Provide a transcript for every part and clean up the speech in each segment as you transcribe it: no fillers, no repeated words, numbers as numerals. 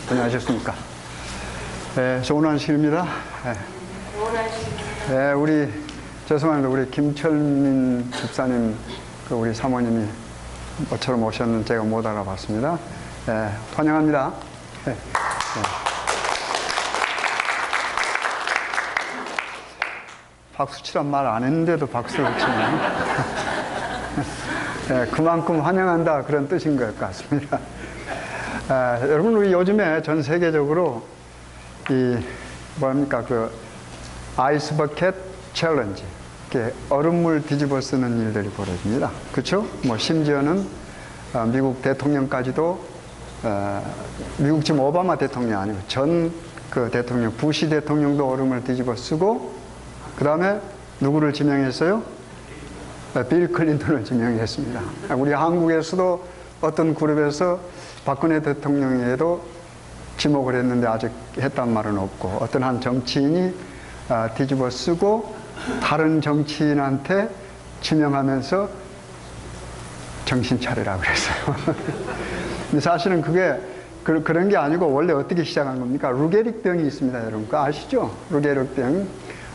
안녕하셨습니까? 네, 좋은 안식입니다. 네, 우리 죄송합니다. 우리 김철민 집사님, 우리 사모님이 모처럼 오셨는데 제가 못 알아봤습니다. 네, 환영합니다. 네, 네. 박수 치란 말 안 했는데도 박수를 치네요. 네, 그만큼 환영한다 그런 뜻인 것 같습니다. 여러분, 우리 요즘에 전 세계적으로 아이스 버켓 챌린지, 얼음물 뒤집어 쓰는 일들이 벌어집니다. 그렇죠? 뭐 심지어는 미국 대통령까지도 미국 지금 오바마 대통령 아니고 전 그 대통령 부시 대통령도 얼음을 뒤집어 쓰고, 그 다음에 누구를 지명했어요? 빌 클린턴을 지명했습니다. 우리 한국에서도 어떤 그룹에서 박근혜 대통령에도 지목을 했는데 아직 했단 말은 없고, 어떤 한 정치인이 뒤집어 쓰고 다른 정치인한테 지명하면서 정신 차리라고 그랬어요. 근데 사실은 그게 그런 게 아니고 원래 어떻게 시작한 겁니까? 루게릭병이 있습니다, 여러분. 그거 아시죠? 루게릭병.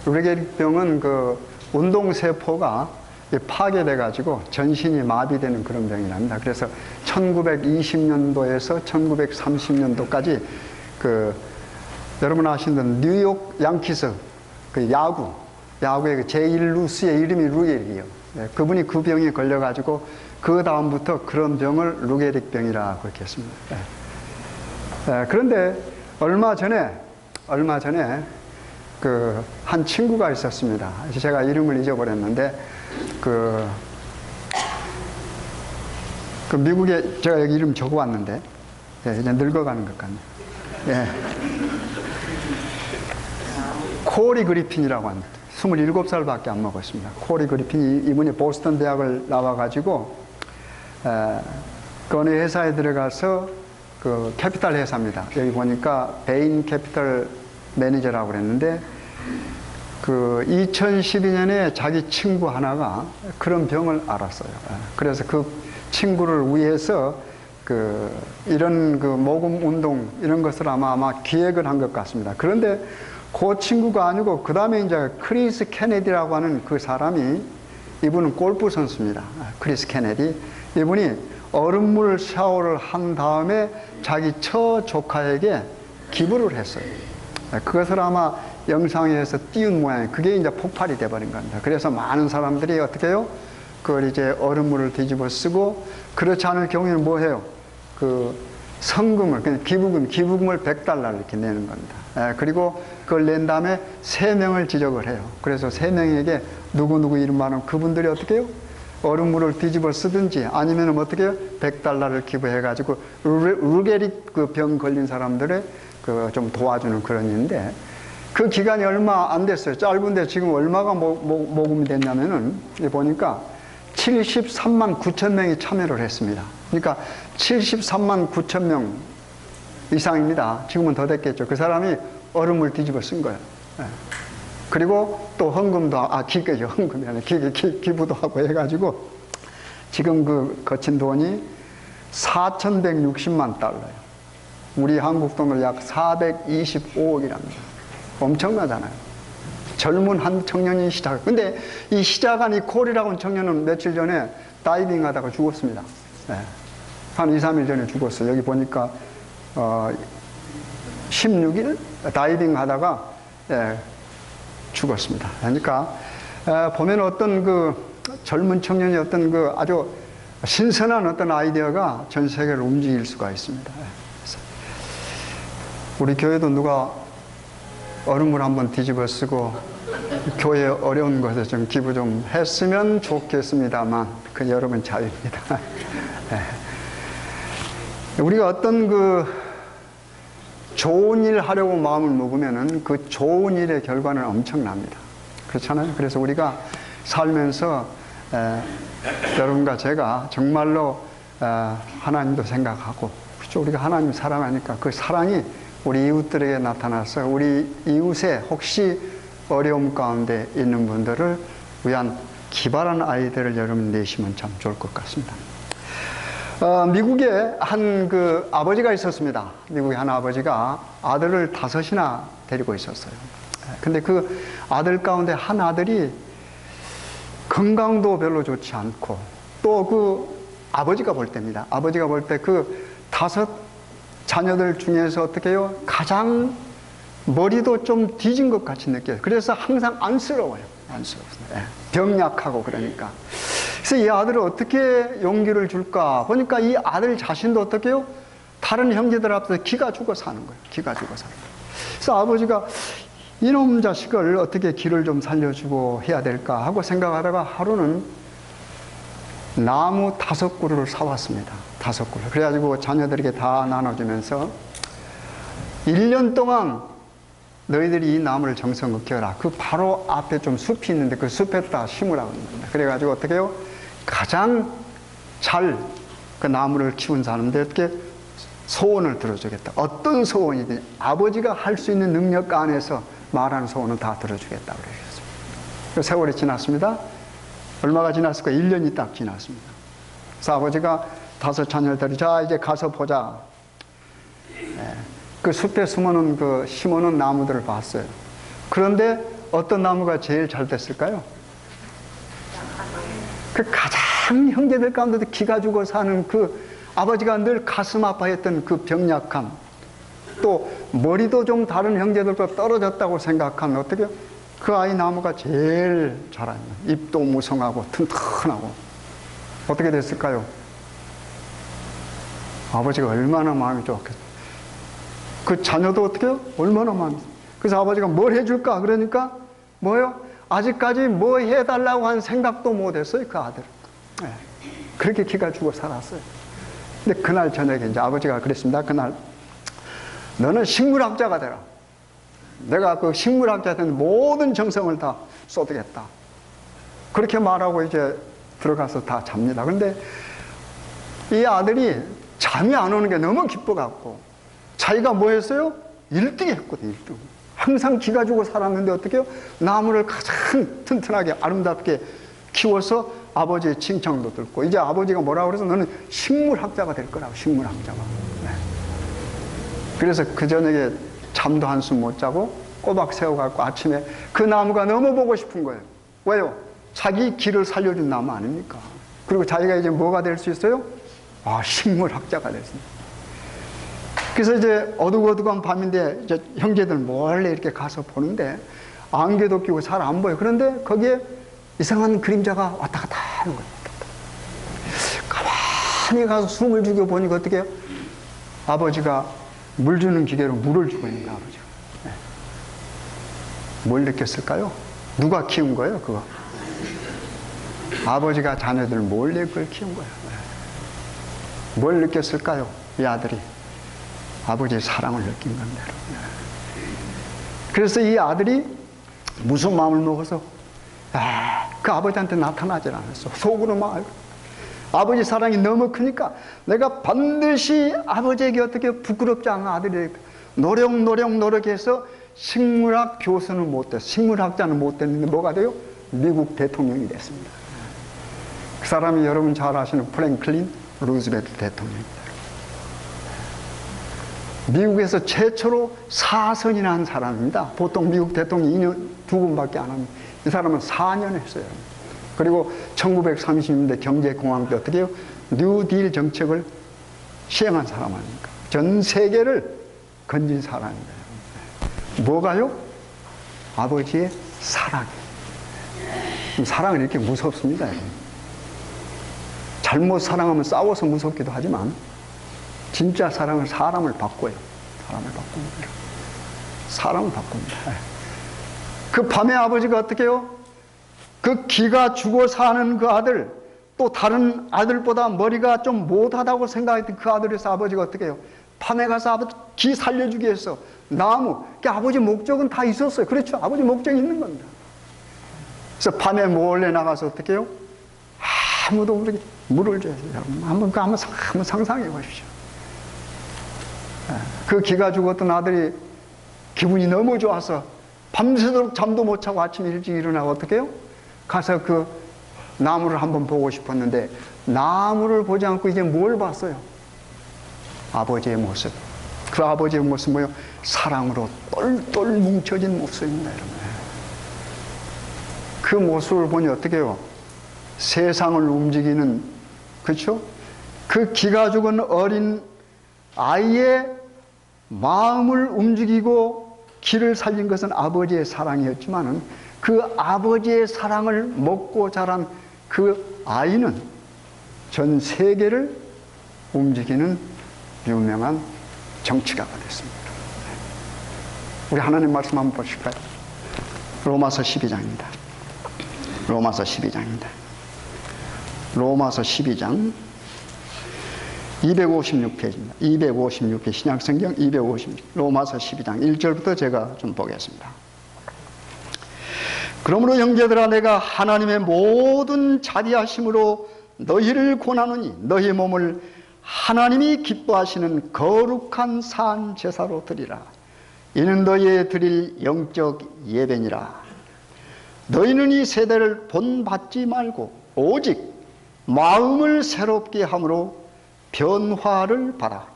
루게릭병은 그 운동세포가 파괴돼가지고 전신이 마비되는 그런 병이랍니다. 그래서 1920년도에서 1930년도까지 여러분 아시는 뉴욕 양키스 그 야구의 그 제1루스의 이름이 루게릭이에요. 그분이 그 병에 걸려가지고 그 다음부터 그런 병을 루게릭병이라고 그렇게 했습니다. 그런데 얼마 전에 한 친구가 있었습니다. 제가 이름을 잊어버렸는데, 미국에 제가 여기 이름 적어왔는데, 이제 늙어가는 것 같네요. 예. 코리 그리핀이라고 합니다. 27살밖에 안 먹었습니다. 코리 그리핀, 이분이 보스턴 대학을 나와가지고, 그 어느 회사에 들어가서 그 캐피탈 회사입니다. 여기 보니까 베인 캐피탈 매니저라고 그랬는데, 2012년에 자기 친구 하나가 그런 병을 앓았어요. 그래서 그 친구를 위해서 이런 모금 운동 이런 것을 아마 기획을 한 것 같습니다. 그런데 그 친구가 아니고 그 다음에 이제 크리스 케네디라고 하는 그 사람이, 이분은 골프 선수입니다. 크리스 케네디. 이분이 얼음물 샤워를 한 다음에 자기 처 조카에게 기부를 했어요. 그것을 아마 영상에서 띄운 모양이에요. 그게 이제 폭발이 돼버린 겁니다. 그래서 많은 사람들이 어떻게 해요? 그걸 이제 얼음물을 뒤집어 쓰고, 그렇지 않을 경우에는 뭐 해요? 성금을, 그냥 기부금을 $100 이렇게 내는 겁니다. 그리고 그걸 낸 다음에 3명을 지적을 해요. 그래서 3명에게 누구 이름 많은 그분들이 어떻게 해요? 얼음물을 뒤집어 쓰든지 아니면 어떻게 해요? $100를 기부해가지고 루게릭 병 걸린 사람들을 좀 도와주는 그런 일인데, 그 기간이 얼마 안 됐어요. 짧은데 지금 얼마가 모금이 됐냐면은, 보니까 73만 9천 명이 참여를 했습니다. 그러니까 73만 9천 명 이상입니다. 지금은 더 됐겠죠. 그 사람이 얼음을 뒤집어 쓴 거예요. 그리고 또 헌금도, 헌금이 아니라 기부도 하고 해가지고, 지금 거친 돈이 4,160만 달러예요. 우리 한국 돈으로 약 425억이랍니다. 엄청나잖아요. 젊은 한 청년이 근데 이 시작한 이 콜이라고 하는 청년은 며칠 전에 다이빙 하다가 죽었습니다. 한 2, 3일 전에 죽었어요. 여기 보니까 16일 다이빙 하다가 죽었습니다. 그러니까 보면 어떤 젊은 청년이 어떤 아주 신선한 어떤 아이디어가 전 세계를 움직일 수가 있습니다. 우리 교회도 누가 얼음물 한번 뒤집어 쓰고 교회 어려운 것에 좀 기부 좀 했으면 좋겠습니다만, 여러분 자유입니다. 우리가 어떤 좋은 일 하려고 마음을 먹으면은 그 좋은 일의 결과는 엄청납니다. 그렇잖아요. 그래서 우리가 살면서 여러분과 제가 정말로 하나님도 생각하고, 그렇죠? 우리가 하나님 사랑하니까 그 사랑이 우리 이웃들에게 나타나서 우리 이웃에 혹시 어려움 가운데 있는 분들을 위한 기발한 아이디어를 여러분 내시면 참 좋을 것 같습니다. 미국에 한 그 아버지가 있었습니다. 미국의 한 아버지가 아들을 5이나 데리고 있었어요. 근데 그 아들 가운데 한 아들이 건강도 별로 좋지 않고, 또 그 아버지가 볼 때입니다. 아버지가 볼 때 그 5 자녀들 중에서 어떻게 해요? 가장 머리도 좀 뒤진 것 같이 느껴요. 그래서 항상 안쓰러워요. 안쓰럽습니다. 병약하고 그러니까. 그래서 이 아들을 어떻게 용기를 줄까 보니까 이 아들 자신도 어떻게 해요? 다른 형제들 앞에서 기가 죽어 사는 거예요. 기가 죽어 사는 거예요. 그래서 아버지가 이놈 자식을 어떻게 기를 좀 살려주고 해야 될까 하고 생각하다가 하루는 나무 5그루를 사왔습니다. 5그루. 그래가지고 자녀들에게 다 나눠주면서 1년 동안 너희들이 이 나무를 정성껏 키워라. 그 바로 앞에 좀 숲이 있는데 그 숲에다 심으라고 합니다. 그래가지고 어떻게 해요? 가장 잘 그 나무를 키운 사람들에게 소원을 들어주겠다. 어떤 소원이든 아버지가 할 수 있는 능력 안에서 말하는 소원은 다 들어주겠다. 그랬습니다. 세월이 지났습니다. 얼마가 지났을까? 1년이 딱 지났습니다. 그래서 아버지가 5 자녀들이 자 이제 가서 보자. 그 숲에 심어놓은 나무들을 봤어요. 그런데 어떤 나무가 제일 잘 됐을까요? 그 가장 형제들 가운데도 기가 죽어 사는 그 아버지가 늘 가슴 아파했던 그 병약함, 또 머리도 좀 다른 형제들과 떨어졌다고 생각한 어떻게 그 아이 나무가 제일 자라요. 잎도 무성하고 튼튼하고. 어떻게 됐을까요? 아버지가 얼마나 마음이 좋았겠어요. 그 자녀도 어떻게 해요? 얼마나 마음이. 그래서 아버지가 뭘 해줄까? 그러니까 뭐요? 아직까지 뭐 해달라고 한 생각도 못했어요. 그 아들. 네. 그렇게 기가 죽어 살았어요. 근데 그날 저녁에 이제 아버지가 그랬습니다. 그날 너는 식물학자가 되라. 내가 그 식물학자한테 모든 정성을 다 쏟겠다. 그렇게 말하고 이제 들어가서 다 잡니다. 근데 이 아들이 잠이 안 오는 게 너무 기뻐갖고 자기가 뭐 했어요? 1등 했거든요. 1등. 항상 기가 죽어 살았는데 어떻게 해요? 나무를 가장 튼튼하게 아름답게 키워서 아버지의 칭찬도 듣고 이제 아버지가 뭐라고 그래서 너는 식물학자가 될 거라고. 식물학자가. 네. 그래서 그 저녁에 잠도 한숨 못 자고 꼬박 세워갖고 아침에 그 나무가 너무 보고 싶은 거예요. 왜요? 자기 길을 살려준 나무 아닙니까? 그리고 자기가 이제 뭐가 될 수 있어요? 식물학자가 됐습니다. 그래서 이제 어둑어둑한 밤인데 이제 형제들 몰래 이렇게 가서 보는데 안개도 끼고 잘 안 보여. 그런데 거기에 이상한 그림자가 왔다 갔다 하는 거예요. 가만히 가서 숨을 죽여 보니까 어떻게 해요? 아버지가 물 주는 기계로 물을 주고 있는 거예요. 아버지가. 네. 뭘 느꼈을까요? 누가 키운 거예요? 그거. 아버지가 자녀들 몰래 그걸 키운 거예요. 네. 뭘 느꼈을까요? 이 아들이. 아버지의 사랑을 느낀 겁니다. 그래서 이 아들이 무슨 마음을 먹어서 그 아버지한테 나타나질 않았어. 속으로 막 아버지 사랑이 너무 크니까 내가 반드시 아버지에게 어떻게 부끄럽지 않은 아들이 노력해서 식물학 교수는 못 됐어. 식물학자는 못 됐는데 뭐가 돼요? 미국 대통령이 됐습니다. 그 사람이 여러분 잘 아시는 프랭클린 루즈벨트 대통령입니다. 미국에서 최초로 4선이나 한 사람입니다. 보통 미국 대통령이 2년, 2번밖에 안 합니다. 이 사람은 4년 했어요. 그리고 1930년대 경제공황 때 어떻게 해요? 뉴딜 정책을 시행한 사람 아닙니까? 전 세계를 건진 사람입니다. 뭐가요? 아버지의 사랑. 사랑은 이렇게 무섭습니다. 잘못 사랑하면 싸워서 무섭기도 하지만 진짜 사랑은 사람을 바꿔요. 사람을 바꿉니다. 사람을 바꿉니다. 그 밤에 아버지가 어떻게 해요? 그 기가 죽어 사는 그 아들, 또 다른 아들보다 머리가 좀 못하다고 생각했던 그 아들에서 아버지가 어떻게 해요? 밤에 가서 아버지 기 살려주기 위해서 나무, 아버지 목적은 다 있었어요. 그렇죠? 아버지 목적이 있는 겁니다. 그래서 밤에 몰래 나가서 어떻게 해요? 아무도 모르게 물을 줘야 돼요. 한번 상상해 보십시오. 그 기가 죽었던 아들이 기분이 너무 좋아서 밤새도록 잠도 못 자고 아침에 일찍 일어나고 어떻게 해요? 가서 그 나무를 한번 보고 싶었는데 나무를 보지 않고 이제 뭘 봤어요? 아버지의 모습. 그 아버지의 모습 뭐예요? 사랑으로 똘똘 뭉쳐진 모습입니다, 여러분. 그 모습을 보니 어떻게 해요? 세상을 움직이는, 그렇죠? 그 기가 죽은 어린 아이의 마음을 움직이고 길을 살린 것은 아버지의 사랑이었지만은 그 아버지의 사랑을 먹고 자란 그 아이는 전 세계를 움직이는 유명한 정치가가 됐습니다. 우리 하나님 말씀 한번 보실까요? 로마서 12장입니다. 로마서 12장입니다. 로마서 12장 256페이지입니다. 256회 신약성경 256 로마서 12장 1절부터 제가 좀 보겠습니다. 그러므로 형제들아 내가 하나님의 모든 자비하심으로 너희를 권하노니 너희 몸을 하나님이 기뻐하시는 거룩한 산 제사로 드리라. 이는 너희의 드릴 영적 예배니라. 너희는 이 세대를 본받지 말고 오직 마음을 새롭게 함으로 변화를 받아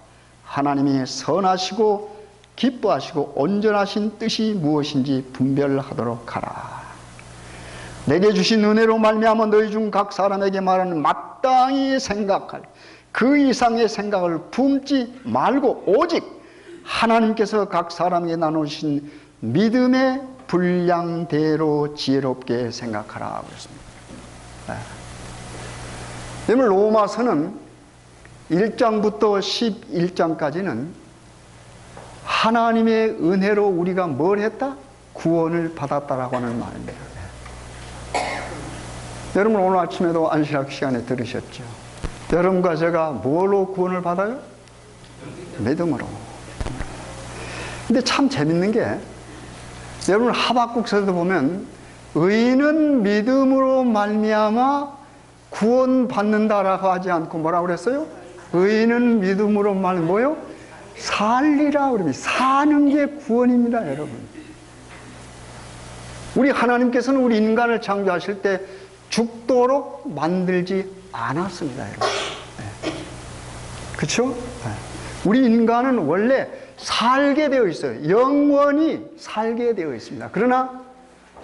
하나님이 선하시고 기뻐하시고 온전하신 뜻이 무엇인지 분별하도록 하라. 내게 주신 은혜로 말미암아 너희 중 각 사람에게 말하는 마땅히 생각할 그 이상의 생각을 품지 말고 오직 하나님께서 각 사람에게 나누신 믿음의 분량대로 지혜롭게 생각하라 그랬습니다. 여러분 로마서는 1장부터 11장까지는 하나님의 은혜로 우리가 뭘 했다? 구원을 받았다라고 하는 말입니다. 여러분 오늘 아침에도 안식학 시간에 들으셨죠? 여러분과 제가 뭘로 구원을 받아요? 믿음으로. 근데 참 재밌는 게 여러분 하박국서에도 보면 의인은 믿음으로 말미암아 구원받는다라고 하지 않고 뭐라고 그랬어요? 의인은 믿음으로 뭐요? 살리라 그럽니다. 사는 게 구원입니다, 여러분. 우리 하나님께서는 우리 인간을 창조하실 때 죽도록 만들지 않았습니다, 여러분. 네. 그렇죠? 네. 우리 인간은 원래 살게 되어 있어요. 영원히 살게 되어 있습니다. 그러나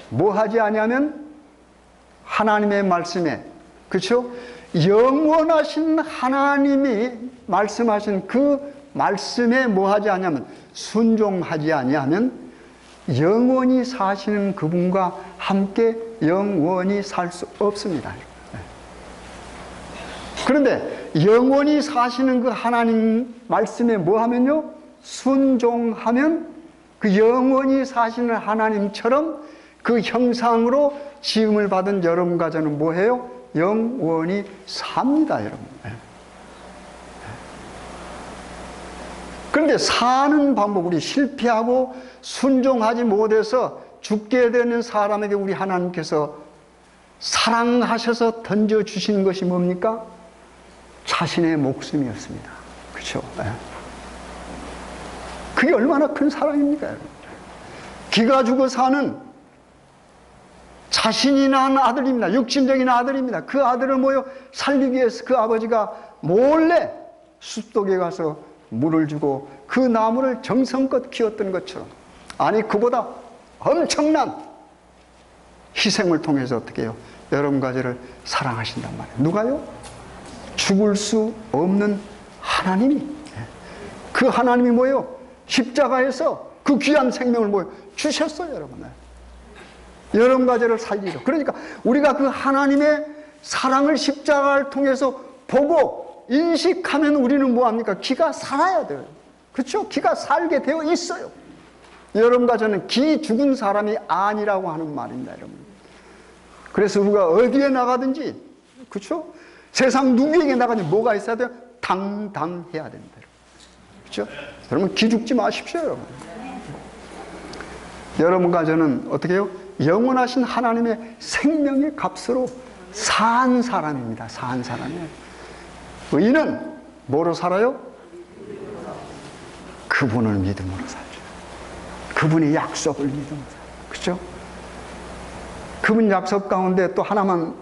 뭐 하지 않냐면 하나님의 말씀에, 그렇죠? 영원하신 하나님이 말씀하신 그 말씀에 뭐 하지 않냐면 순종하지 아니하면 영원히 사시는 그분과 함께 영원히 살 수 없습니다. 그런데 영원히 사시는 그 하나님 말씀에 뭐 하면요? 순종하면 그 영원히 사시는 하나님처럼 그 형상으로 지음을 받은 여러분과 저는 뭐 해요? 영원히 삽니다, 여러분. 그런데 사는 방법, 우리 실패하고 순종하지 못해서 죽게 되는 사람에게 우리 하나님께서 사랑하셔서 던져주시는 것이 뭡니까? 자신의 목숨이었습니다. 그렇죠? 그게 얼마나 큰 사랑입니까, 여러분? 기가 죽어 사는 자신이 낳은 아들입니다. 육신적인 아들입니다. 그 아들을 뭐요? 살리기 위해서 그 아버지가 몰래 숲속에 가서 물을 주고 그 나무를 정성껏 키웠던 것처럼, 아니 그보다 엄청난 희생을 통해서 어떻게 해요? 여러분과 저를 사랑하신단 말이에요. 누가요? 죽을 수 없는 하나님이. 그 하나님이 뭐예요? 십자가에서 그 귀한 생명을 뭐예요? 주셨어요, 여러분. 여러분과 저를 살리려. 그러니까 우리가 그 하나님의 사랑을 십자가를 통해서 보고 인식하면 우리는 뭐합니까? 기가 살아야 돼요. 그렇죠? 기가 살게 되어 있어요. 여러분과 저는 기 죽은 사람이 아니라고 하는 말입니다, 여러분. 그래서 우리가 어디에 나가든지, 그렇죠? 세상 누구에게 나가든지 뭐가 있어야 돼요? 당당해야 됩니다. 그렇죠? 여러분 기 죽지 마십시오, 여러분. 여러분과 저는 어떻게 해요? 영원하신 하나님의 생명의 값으로 산 사람입니다. 산 사람이에요. 의인은 뭐로 살아요? 그분을 믿음으로 살죠. 그분의 약속을 믿음으로 살죠. 그렇죠? 그분 약속 가운데 또 하나만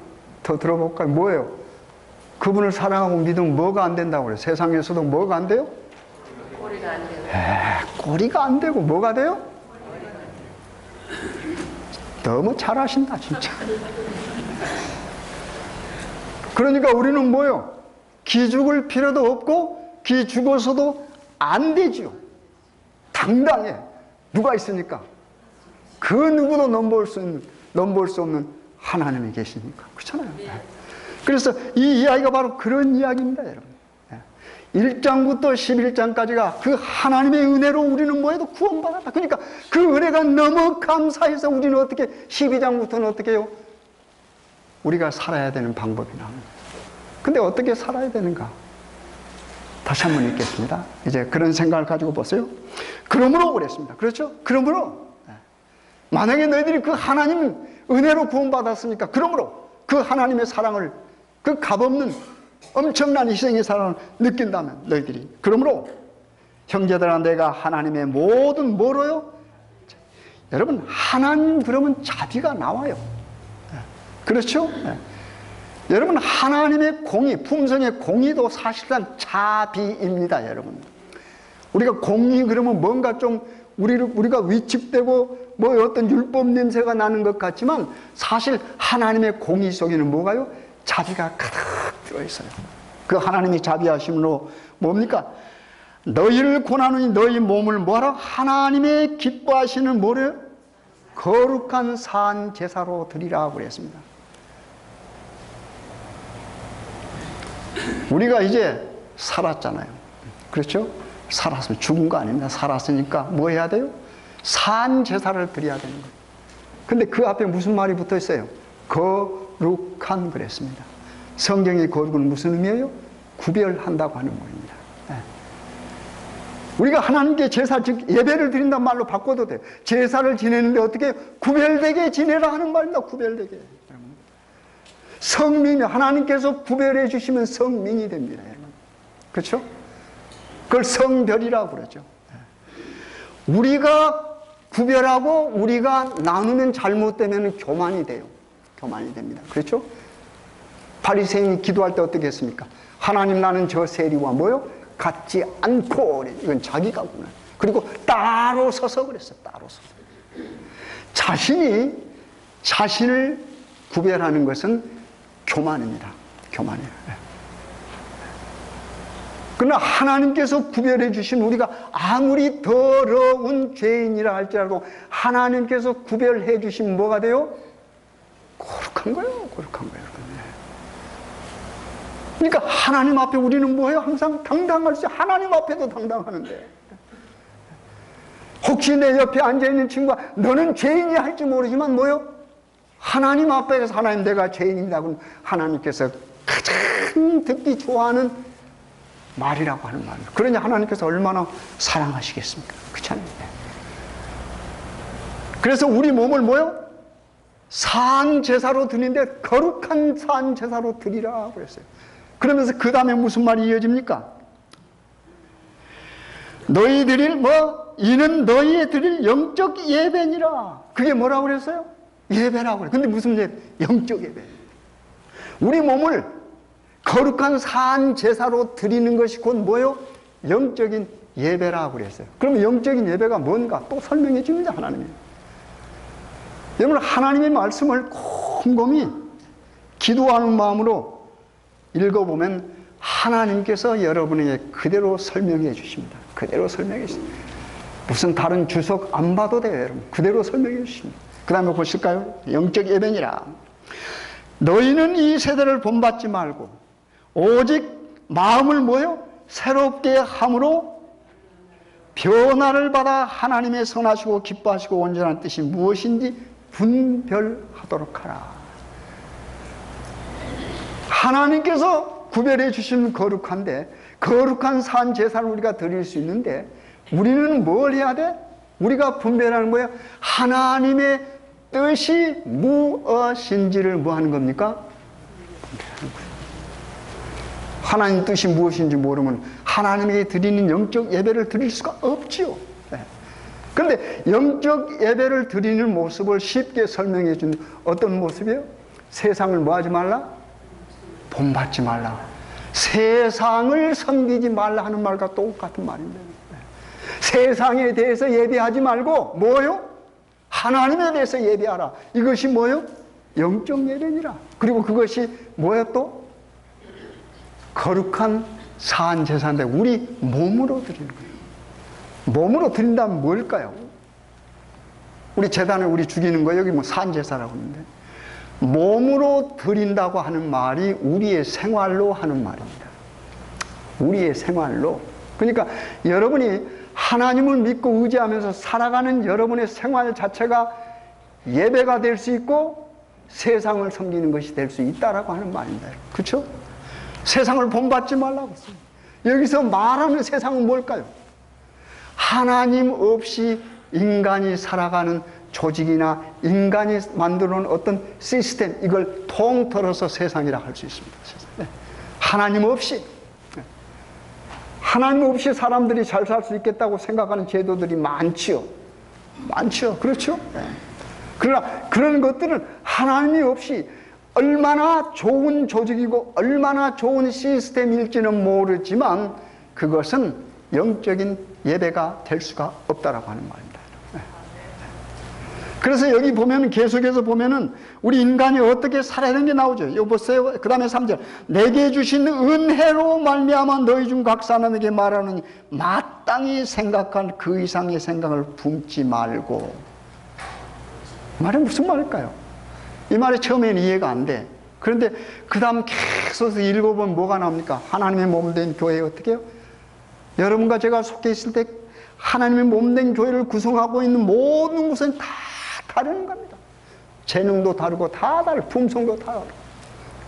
더 들어볼까요? 뭐예요? 그 그분을 사랑하고 믿으면 뭐가 안 된다고 그래요? 세상에서도 뭐가 안 돼요? 꼬리가 안 돼요. 꼬리가 안 되고 뭐가 돼요? 너무 잘하신다 진짜. 그러니까 우리는 뭐요? 기죽을 필요도 없고 기죽어서도 안 되지요. 당당해. 누가 있으니까? 그 누구도 넘볼 수 없는 하나님이 계시니까. 그렇잖아요. 그래서 이 이야기가 바로 그런 이야기입니다, 여러분. 1장부터 11장까지가 그 하나님의 은혜로 우리는 뭐해도 구원받았다. 그러니까 그 은혜가 너무 감사해서 우리는 어떻게 12장부터는 어떻게 해요? 우리가 살아야 되는 방법이 나옵니다. 근데 어떻게 살아야 되는가? 다시 한번 읽겠습니다. 이제 그런 생각을 가지고 보세요. 그러므로 그랬습니다. 그렇죠? 그러므로 만약에 너희들이 그 하나님 은혜로 구원받았으니까 그러므로 그 하나님의 사랑을 그 값없는 엄청난 희생의 사랑을 느낀다면 너희들이 그러므로 형제들아 내가 하나님의 모든 뭐로요? 여러분 하나님 그러면 자비가 나와요. 그렇죠? 여러분 하나님의 공의, 품성의 공의도 사실상 자비입니다. 여러분 우리가 공의 그러면 뭔가 좀 우리가 위축되고 뭐 어떤 율법 냄새가 나는 것 같지만 사실 하나님의 공의 속에는 뭐가요? 자비가 가득 들어있어요. 그 하나님이 자비하심으로 뭡니까? 너희를 고난하니 너희 몸을 뭐하라? 하나님의 기뻐하시는 뭐래요? 거룩한 산 제사로 드리라 그랬습니다. 우리가 이제 살았잖아요. 그렇죠? 살았으면 죽은 거 아닙니다. 살았으니까 뭐 해야 돼요? 산 제사를 드려야 되는 거예요. 근데 그 앞에 무슨 말이 붙어 있어요? 거룩한 그랬습니다. 성경의 거룩은 무슨 의미예요? 구별한다고 하는 말입니다. 우리가 하나님께 제사, 즉 예배를 드린다는 말로 바꿔도 돼요. 제사를 지내는데 어떻게 구별되게 지내라 하는 말입니다. 구별되게. 성민이 하나님께서 구별해 주시면 성민이 됩니다. 그렇죠? 그걸 성별이라고 그러죠. 우리가 구별하고 우리가 나누면 잘못되면 교만이 돼요. 교만이 됩니다. 그렇죠? 바리새인이 기도할 때 어떻게 했습니까? 하나님 나는 저 세리와 뭐요? 같지 않고. 이건 자기가구나. 그리고 따로 서서 그랬어요. 따로 서서. 자신을 구별하는 것은 교만입니다. 교만이에요. 그러나 하나님께서 구별해 주신 우리가 아무리 더러운 죄인이라 할지라도 하나님께서 구별해 주신 뭐가 돼요? 거룩한 거예요. 거룩한 거예요. 그러니까 하나님 앞에 우리는 뭐예요? 항상 당당할 수 있어요. 하나님 앞에도 당당하는데 혹시 내 옆에 앉아있는 친구가 너는 죄인이 할지 모르지만 뭐요? 하나님 앞에서 하나님 내가 죄인이다 그러면 하나님께서 가장 듣기 좋아하는 말이라고 하는 말입니다. 그러니 하나님께서 얼마나 사랑하시겠습니까? 그렇잖아요. 그래서 우리 몸을 뭐요? 산 제사로 드리는데 거룩한 산 제사로 드리라 그랬어요. 그러면서 그 다음에 무슨 말이 이어집니까? 너희 드릴 이는 너희의 드릴 영적 예배니라. 그게 뭐라고 그랬어요? 예배라고 그래요. 근데 무슨 예배? 영적 예배. 우리 몸을 거룩한 산 제사로 드리는 것이 곧 뭐예요? 영적인 예배라고 그랬어요. 그러면 영적인 예배가 뭔가 또 설명해 줍니다. 하나님이. 여러분 하나님의 말씀을 곰곰이 기도하는 마음으로 읽어보면 하나님께서 여러분에게 그대로 설명해 주십니다. 그대로 설명해 주십니다. 무슨 다른 주석 안 봐도 돼요. 여러분. 그대로 설명해 주십니다. 그 다음에 보실까요? 영적 예배니라. 너희는 이 세대를 본받지 말고 오직 마음을 뭐요? 새롭게 함으로 변화를 받아 하나님의 선하시고 기뻐하시고 온전한 뜻이 무엇인지 분별하도록 하라. 하나님께서 구별해 주신 거룩한데 거룩한 산 제사를 우리가 드릴 수 있는데 우리는 뭘 해야 돼? 우리가 분별하는 거예요. 하나님의 뜻이 무엇인지를 뭐 하는 겁니까? 분별하는 거예요. 하나님 뜻이 무엇인지 모르면 하나님에게 드리는 영적 예배를 드릴 수가 없지요. 그런데 영적 예배를 드리는 모습을 쉽게 설명해 준 어떤 모습이에요? 세상을 뭐 하지 말라? 본받지 말라. 세상을 섬기지 말라 하는 말과 똑같은 말입니다. 세상에 대해서 예배하지 말고 뭐요? 하나님에 대해서 예배하라. 이것이 뭐요? 영적 예배니라. 그리고 그것이 뭐요 또? 거룩한 사한 제사인데 우리 몸으로 드리는 거예요. 몸으로 드린다면 뭘까요? 우리 제단을 우리 죽이는 거 여기 뭐 사한 제사라고 하는데 몸으로 드린다고 하는 말이 우리의 생활로 하는 말입니다. 우리의 생활로. 그러니까 여러분이 하나님을 믿고 의지하면서 살아가는 여러분의 생활 자체가 예배가 될 수 있고 세상을 섬기는 것이 될 수 있다라고 하는 말입니다. 그렇죠? 세상을 본받지 말라고 했습니다. 여기서 말하는 세상은 뭘까요? 하나님 없이 인간이 살아가는 조직이나 인간이 만들어 놓은 어떤 시스템, 이걸 통틀어서 세상이라 할 수 있습니다. 하나님 없이. 하나님 없이 사람들이 잘 살 수 있겠다고 생각하는 제도들이 많지요. 많죠. 그렇죠? 그러나 그런 것들은 하나님이 없이 얼마나 좋은 조직이고 얼마나 좋은 시스템일지는 모르지만 그것은 영적인 예배가 될 수가 없다라고 하는 말입니다. 그래서 여기 보면 계속해서 보면은 우리 인간이 어떻게 살아야 되는 게 나오죠. 이거 보세요. 그 다음에 3절. 내게 주신 은혜로 말미암아 너희 중 각 사람에게 말하느니 마땅히 생각할 그 이상의 생각을 품지 말고. 말은 무슨 말일까요? 이 말이 처음에는 이해가 안 돼. 그런데 그 다음 계속 읽어보면 뭐가 나옵니까? 하나님의 몸된 교회에 어떻게 해요? 여러분과 제가 속해 있을 때 하나님의 몸된 교회를 구성하고 있는 모든 것은 다 다른 겁니다. 재능도 다르고 다 다르고 품성도 다 다르고.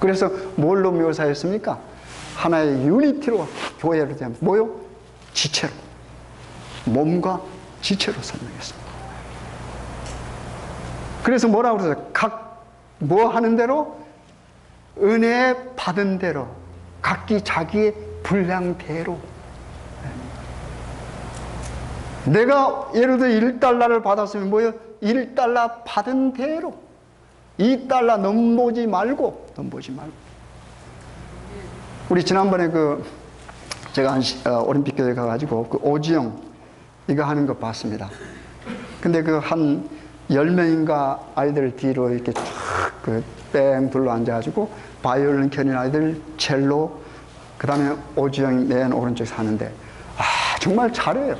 그래서 뭘로 묘사했습니까? 하나의 유니티로 교회를 대하면 뭐요? 지체로. 몸과 지체로 설명했습니다. 그래서 뭐라고 그러세요? 각 뭐 하는 대로? 은혜 받은 대로 각기 자기의 분량대로. 내가 예를 들어 1달러를 받았으면 뭐예요? 1달러 받은 대로. 2달러 넘보지 말고. 우리 지난번에 제가 올림픽 교회 가가지고 오지영 이거 하는 거 봤습니다. 근데 한 10명인가 아이들 뒤로 이렇게 뺑 둘러 앉아가지고 바이올린 켜는 아이들, 첼로, 그 다음에 오지영이 맨 오른쪽에 사는데 정말 잘해요.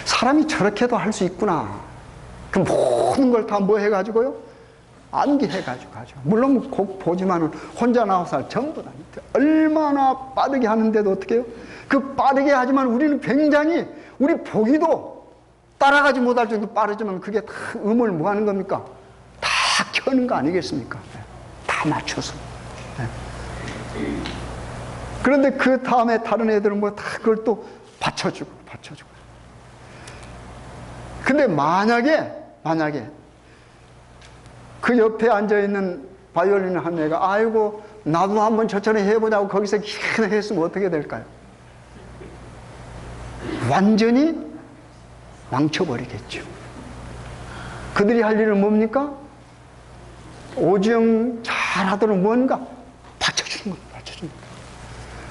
사람이 저렇게도 할 수 있구나. 그 모든 걸 다 뭐 해가지고요? 암기해가지고 하죠. 물론 곡 보지만은 혼자 나와서 전부 다. 얼마나 빠르게 하는데도 어떻게 해요? 그 빠르게 하지만 우리는 굉장히 우리 보기도 따라가지 못할 정도 빠르지만 그게 다 음을 뭐 하는 겁니까? 다 켜는 거 아니겠습니까? 다 맞춰서. 그런데 그 다음에 다른 애들은 뭐 다 그걸 또 받쳐주고. 근데 만약에 그 옆에 앉아있는 바이올린 한 애가 아이고 나도 한번 저처럼 해보자고 거기서 기나 했으면 어떻게 될까요? 완전히 망쳐버리겠죠. 그들이 할 일은 뭡니까? 오지영 잘하도록 뭔가 받쳐주는 거예요.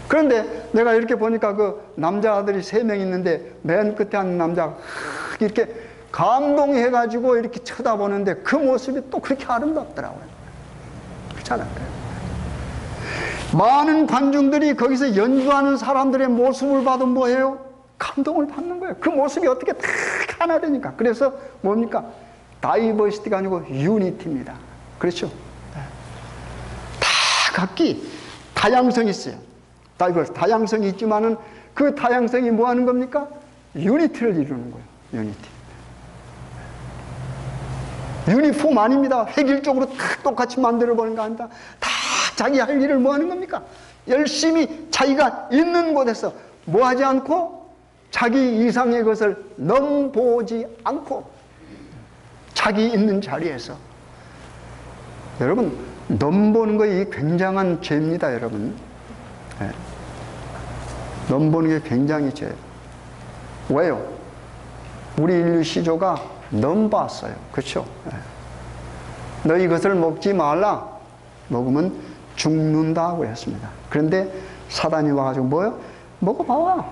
그런데 내가 이렇게 보니까 그 남자들이 3명 있는데 맨 끝에 한 남자가 이렇게 감동해가지고 이렇게 쳐다보는데 그 모습이 또 그렇게 아름답더라고요. 그렇지 않을까요? 많은 관중들이 거기서 연주하는 사람들의 모습을 봐도 뭐예요? 감동을 받는 거예요. 그 모습이 어떻게 다 하나 되니까. 그래서 뭡니까? 다이버시티가 아니고 유니티입니다. 그렇죠? 다 각기 다양성이 있어요. 다양성이 있지만은 그 다양성이 뭐 하는 겁니까? 유니티를 이루는 거예요. 유니폼 아닙니다. 획일적으로 다 똑같이 만들어보는 거 아닙니다. 다 자기 할 일을 뭐 하는 겁니까? 열심히 자기가 있는 곳에서 뭐 하지 않고 자기 이상의 것을 넘보지 않고 자기 있는 자리에서. 여러분, 넘보는 거 이 굉장한 죄입니다, 여러분. 네. 넘보는 게 굉장히 죄예요. 왜요? 우리 인류 시조가 넘봤어요. 그렇죠? 네. 너 이것을 먹지 말라. 먹으면 죽는다고 했습니다. 그런데 사단이 와가지고 뭐요? 먹어봐.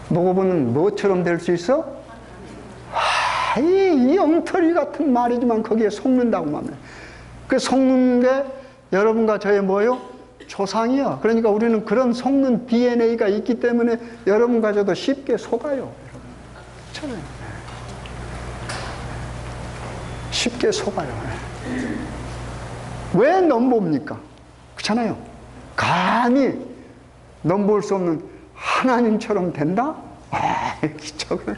먹어보면 뭐처럼 될 수 있어? 이 엉터리 같은 말이지만 거기에 속는다고 말이에요. 그 속는 게 여러분과 저의 뭐요? 조상이요. 그러니까 우리는 그런 속는 DNA가 있기 때문에 여러분과 저도 쉽게 속아요. 그렇잖아요. 쉽게 속아요. 왜 넘봅니까? 그렇잖아요. 감히 넘볼 수 없는 하나님처럼 된다? 저건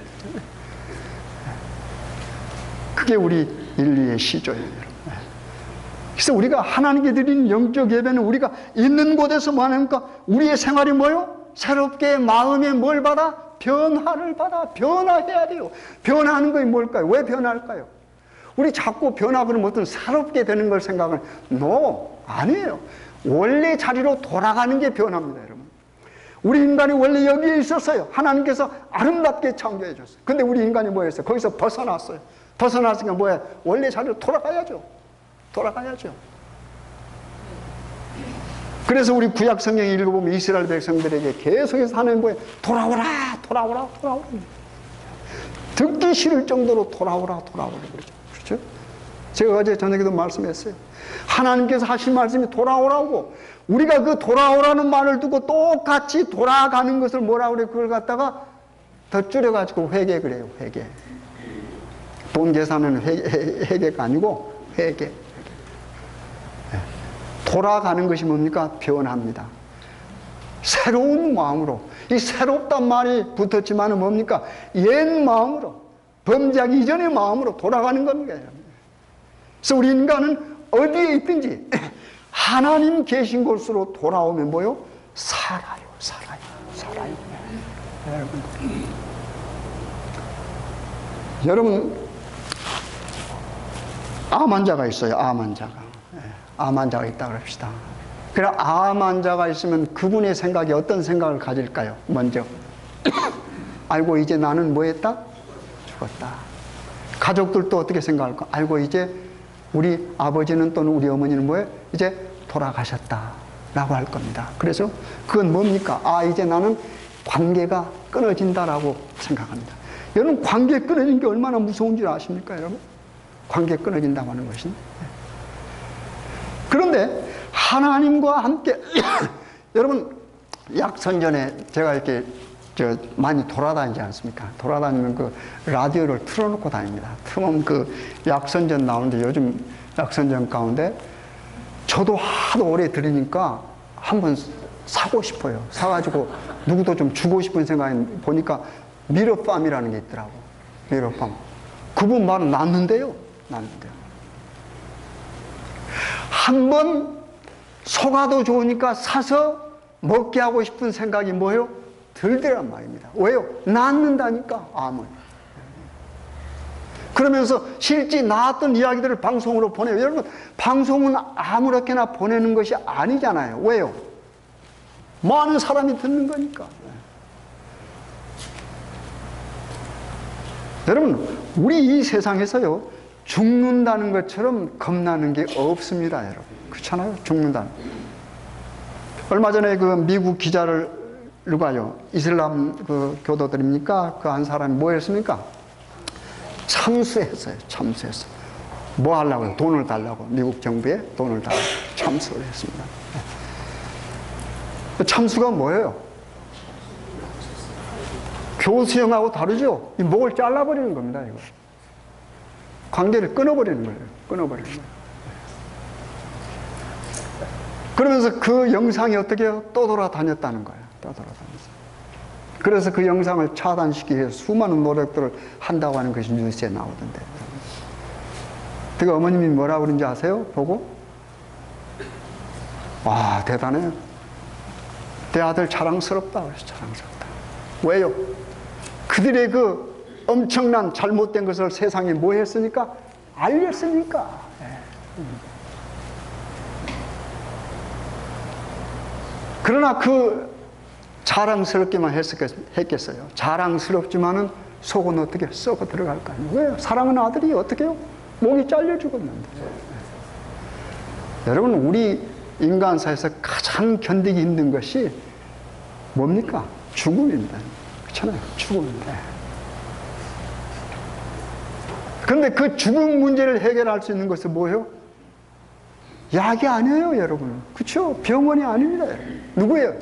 그게 우리 인류의 시조예요. 그래서 우리가 하나님께 드리는 영적 예배는 우리가 있는 곳에서 뭐 하니까 우리의 생활이 뭐요? 새롭게 마음에 뭘 받아? 변화를 받아. 변화해야 돼요. 변화하는 것이 뭘까요? 왜 변할까요? 우리 자꾸 변화 그러면 어떤 새롭게 되는 걸 생각을 아니에요. 원래 자리로 돌아가는 게 변화입니다, 여러분. 우리 인간이 원래 여기에 있었어요. 하나님께서 아름답게 창조해 줬어요. 근데 우리 인간이 뭐 했어요? 거기서 벗어났어요. 벗어났으니까 뭐야? 원래 자리로 돌아가야죠. 그래서 우리 구약 성경 읽어보면 이스라엘 백성들에게 계속해서 하나님 뭐예요? 돌아오라. 듣기 싫을 정도로 돌아오라 그러죠. 제가 어제 저녁에도 말씀했어요. 하나님께서 하신 말씀이 돌아오라고. 우리가 그 돌아오라는 말을 두고 똑같이 돌아가는 것을 뭐라 그래? 그걸 갖다가 더 줄여가지고 회개 그래요. 회개. 돈 계산은 회개가 아니고 회개. 돌아가는 것이 뭡니까? 변합니다. 새로운 마음으로. 이 새롭단 말이 붙었지만은 뭡니까? 옛 마음으로, 범죄하기 이전의 마음으로 돌아가는 겁니다. 그래서 우리 인간은 어디에 있든지 하나님 계신 곳으로 돌아오면 뭐요? 살아요. 여러분, 암 환자가 있어요. 암 환자가 있다 그럽시다. 그럼 암 환자가 있으면 그분의 생각이 어떤 생각을 가질까요? 먼저 알고 이제 나는 뭐 했다? 죽었다. 가족들도 어떻게 생각할까? 알고 이제 우리 아버지는 또는 우리 어머니는 뭐예요? 이제 돌아가셨다 라고 할 겁니다. 그래서 그건 뭡니까? 이제 나는 관계가 끊어진다라고 생각합니다. 여러분, 관계 끊어진 게 얼마나 무서운 줄 아십니까, 여러분? 관계 끊어진다고 하는 것이. 그런데 하나님과 함께 여러분, 약선전에 제가 이렇게 많이 돌아다니지 않습니까? 돌아다니면 그 라디오를 틀어놓고 다닙니다. 틀어놓으면 그 약선전 나오는데 요즘 약선전 가운데 저도 하도 오래 들으니까 한번 사고 싶어요. 사가지고 누구도 좀 주고 싶은 생각이 보니까 미러팜이라는 게 있더라고. 미러팜. 그분 말은 낫는데요. 한번 속아도 좋으니까 사서 먹게 하고 싶은 생각이 뭐예요? 들더란 말입니다. 왜요? 낫는다니까, 암은. 그러면서 실제 나았던 이야기들을 방송으로 보내요. 여러분, 방송은 아무렇게나 보내는 것이 아니잖아요. 왜요? 많은 사람이 듣는 거니까. 여러분, 우리 이 세상에서요, 죽는다는 것처럼 겁나는 게 없습니다, 여러분. 그렇잖아요? 죽는다는. 얼마 전에 그 미국 기자를 누가요? 이슬람 그 교도들입니까? 그 한 사람이 뭐 했습니까? 참수했어요. 뭐 하려고요? 돈을 달라고. 미국 정부에 돈을 달라고 참수를 했습니다. 참수가 뭐예요? 교수형하고 다르죠? 이 목을 잘라버리는 겁니다, 이거. 관계를 끊어버리는 거예요. 그러면서 그 영상이 어떻게 해요? 떠돌아다녔다는 거예요. 그래서 그 영상을 차단시키기 위해서 수많은 노력들을 한다고 하는 것이 뉴스에 나오던데. 그 어머님이 뭐라고 그런지 아세요? 보고? 와, 대단해요. 내 아들 자랑스럽다. 그래서 자랑스럽다. 왜요? 그들의 그 엄청난 잘못된 것을 세상에 뭐 했으니까? 알렸으니까. 그러나 그 자랑스럽게만 했겠어요. 자랑스럽지만은 속은 어떻게 썩어 들어갈 거 아니에요. 왜요? 사랑하는 아들이 어떻게 해요? 목이 잘려 죽었는데. 여러분, 우리 인간사에서 가장 견디기 힘든 것이 뭡니까? 죽음입니다. 그렇잖아요. 죽음인데. 그런데 그 죽음 문제를 해결할 수 있는 것은 뭐예요? 약이 아니에요, 여러분. 그렇죠? 병원이 아닙니다. 누구예요?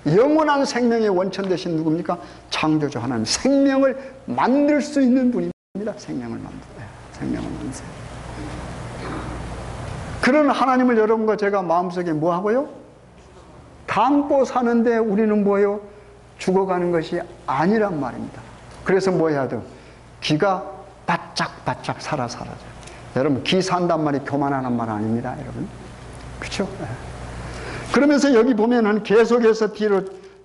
영원한 생명의 원천 되신 누굽니까? 창조주 하나님. 생명을 만들 수 있는 분입니다. 생명을 만드세요. 그런 하나님을 여러분과 제가 마음속에 뭐 하고요? 담고 사는데 우리는 뭐예요? 죽어가는 것이 아니란 말입니다. 그래서 뭐 해야 돼요? 귀가 바짝바짝 사라져요. 여러분, 귀 산단 말이 교만하는 말 아닙니다, 여러분. 그렇죠? 그러면서 여기 보면은 계속해서 뒤로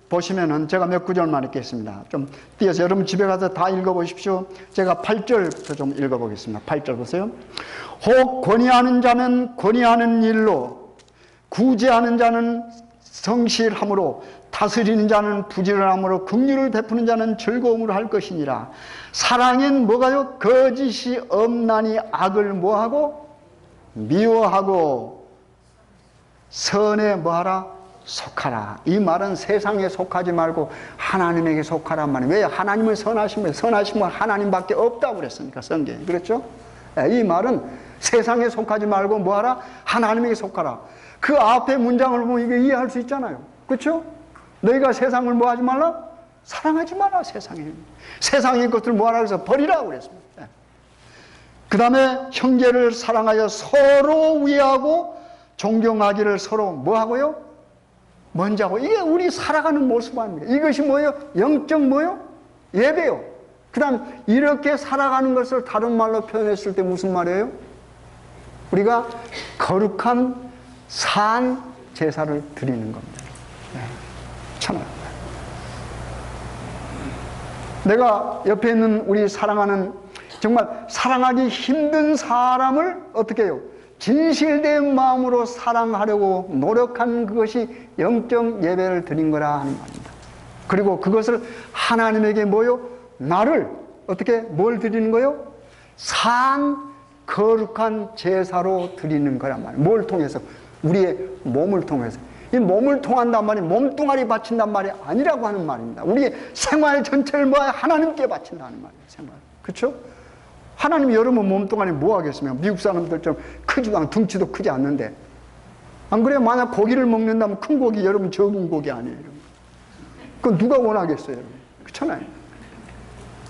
보시면은 제가 몇 구절만 읽겠습니다. 좀 띄어서 여러분 집에 가서 다 읽어보십시오. 제가 8절부터 좀 읽어보겠습니다. 8절 보세요. 혹 권위하는 자는 권위하는 일로, 구제하는 자는 성실함으로, 다스리는 자는 부지런함으로, 긍휼을 베푸는 자는 즐거움으로 할 것이니라. 사랑엔 뭐가요? 거짓이 없나니 악을 뭐하고? 미워하고 선에 뭐하라? 속하라. 이 말은 세상에 속하지 말고 하나님에게 속하란 말이에요. 왜? 하나님은 선하신 분이에요. 선하신 분은 하나님밖에 없다고 그랬으니까, 성경에. 그렇죠? 이 말은 세상에 속하지 말고 뭐하라? 하나님에게 속하라. 그 앞에 문장을 보면 이게 이해할 수 있잖아요. 그렇죠? 너희가 세상을 뭐하지 말라? 사랑하지 마라. 세상의 것들 뭐하라 그래서 버리라고 그랬습니다. 그 다음에 형제를 사랑하여 서로 위하고 존경하기를 서로 뭐하고요? 먼저 하고. 이게 우리 살아가는 모습 아닙니까? 이것이 뭐예요? 영적 뭐예요? 예배요. 그 다음 이렇게 살아가는 것을 다른 말로 표현했을 때 무슨 말이에요? 우리가 거룩한 산 제사를 드리는 겁니다. 참아요. 내가 옆에 있는 우리 사랑하는, 정말 사랑하기 힘든 사람을 어떻게 해요? 진실된 마음으로 사랑하려고 노력한 그것이 영적 예배를 드린 거라 하는 말입니다. 그리고 그것을 하나님에게 뭐요? 나를 어떻게 뭘 드리는 거요? 산 거룩한 제사로 드리는 거란 말이에요. 뭘 통해서? 우리의 몸을 통해서. 이 몸을 통한단 말이 몸뚱아리 바친단 말이 아니라고 하는 말입니다. 우리의 생활 전체를 뭐 하나님께 바친다는 말이에요. 생활. 그렇죠? 하나님이 여러분 몸뚱아리 뭐 하겠으면 미국 사람들처럼 크지도 않고 덩치도 크지 않는데, 안 그래요? 만약 고기를 먹는다면 큰 고기, 여러분 적은 고기 아니에요. 그건 누가 원하겠어요, 여러분? 그렇잖아요.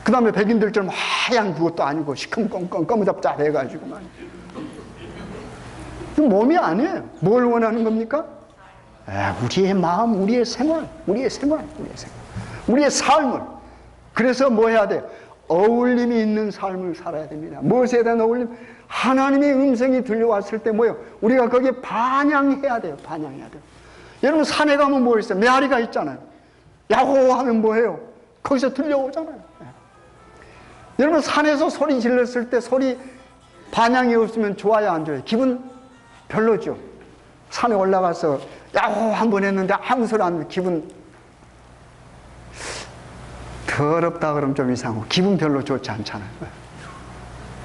그 다음에 백인들처럼 하얀 그것도 아니고 시큼껌껌 검은잡잡해가지고 말이에요. 그 몸이 아니에요. 뭘 원하는 겁니까? 우리의 마음, 우리의 생활, 우리의 삶을. 그래서 뭐 해야 돼요? 어울림이 있는 삶을 살아야 됩니다. 무엇에 대한 어울림? 하나님의 음성이 들려왔을 때 뭐예요? 우리가 거기에 반향해야 돼요. 반향해야 돼요. 여러분 산에 가면 뭐 있어요? 메아리가 있잖아요. 야호 하면 뭐예요? 거기서 들려오잖아요. 여러분 산에서 소리 질렀을 때 소리 반향이 없으면 좋아요, 안 좋아요? 기분 별로죠. 산에 올라가서 야호 한번 했는데 아무 소리 안 나면 기분 더럽다 그러면 좀 이상하고 기분 별로 좋지 않잖아요.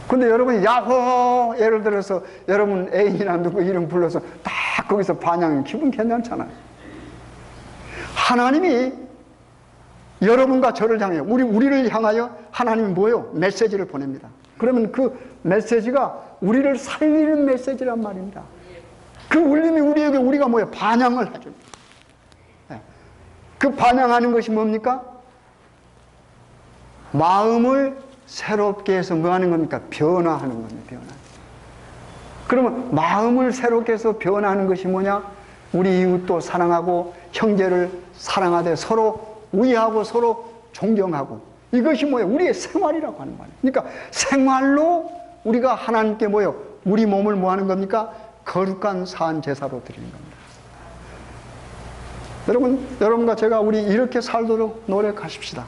근데 여러분이 야호 예를 들어서 여러분 애인이나 누구 이름 불러서 딱 거기서 반향 기분 괜찮잖아요. 하나님이 여러분과 저를 향해 우리를 향하여 하나님이 뭐예요? 메시지를 보냅니다. 그러면 그 메시지가 우리를 살리는 메시지란 말입니다. 그 울림이 우리에게 우리가 뭐예요? 반향을 하죠. 그 반향하는 것이 뭡니까? 마음을 새롭게 해서 뭐 하는 겁니까? 변화하는 겁니다. 변화. 그러면 마음을 새롭게 해서 변화하는 것이 뭐냐? 우리 이웃도 사랑하고 형제를 사랑하되 서로 우애하고 서로 존경하고, 이것이 뭐예요? 우리의 생활이라고 하는 말이에요. 그러니까 생활로 우리가 하나님께 뭐예요? 우리 몸을 뭐 하는 겁니까? 거룩한 산 제사로 드리는 겁니다. 여러분과 제가 우리 이렇게 살도록 노력하십시다.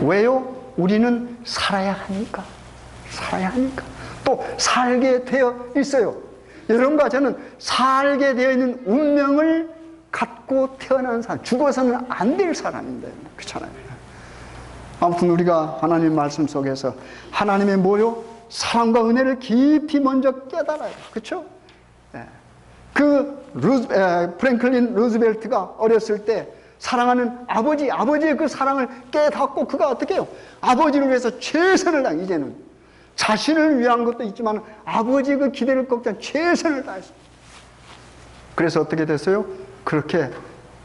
왜요? 우리는 살아야 하니까. 살아야 하니까. 또 살게 되어 있어요. 여러분과 저는 살게 되어 있는 운명을 갖고 태어난 사람, 죽어서는 안 될 사람인데, 그렇잖아요. 아무튼 우리가 하나님 말씀 속에서 하나님의 뭐요? 사랑과 은혜를 깊이 먼저 깨달아요. 그렇죠? 네. 프랭클린 루즈벨트가 어렸을 때 사랑하는 아버지의 그 사랑을 깨닫고 그가 어떻게 해요? 아버지를 위해서 최선을 다해. 이제는 자신을 위한 것도 있지만 아버지의 그 기대를 꺾지 않고 최선을 다했습니다. 그래서 어떻게 됐어요? 그렇게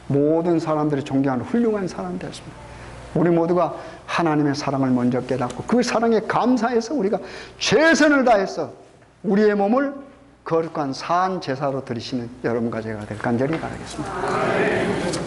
모든 사람들이 존경하는 훌륭한 사람이 되었습니다. 우리 모두가 하나님의 사랑을 먼저 깨닫고 그 사랑에 감사해서 우리가 최선을 다해서 우리의 몸을 거룩한 산 제사로 드리시는 여러분과 제가 될 간절히 바라겠습니다.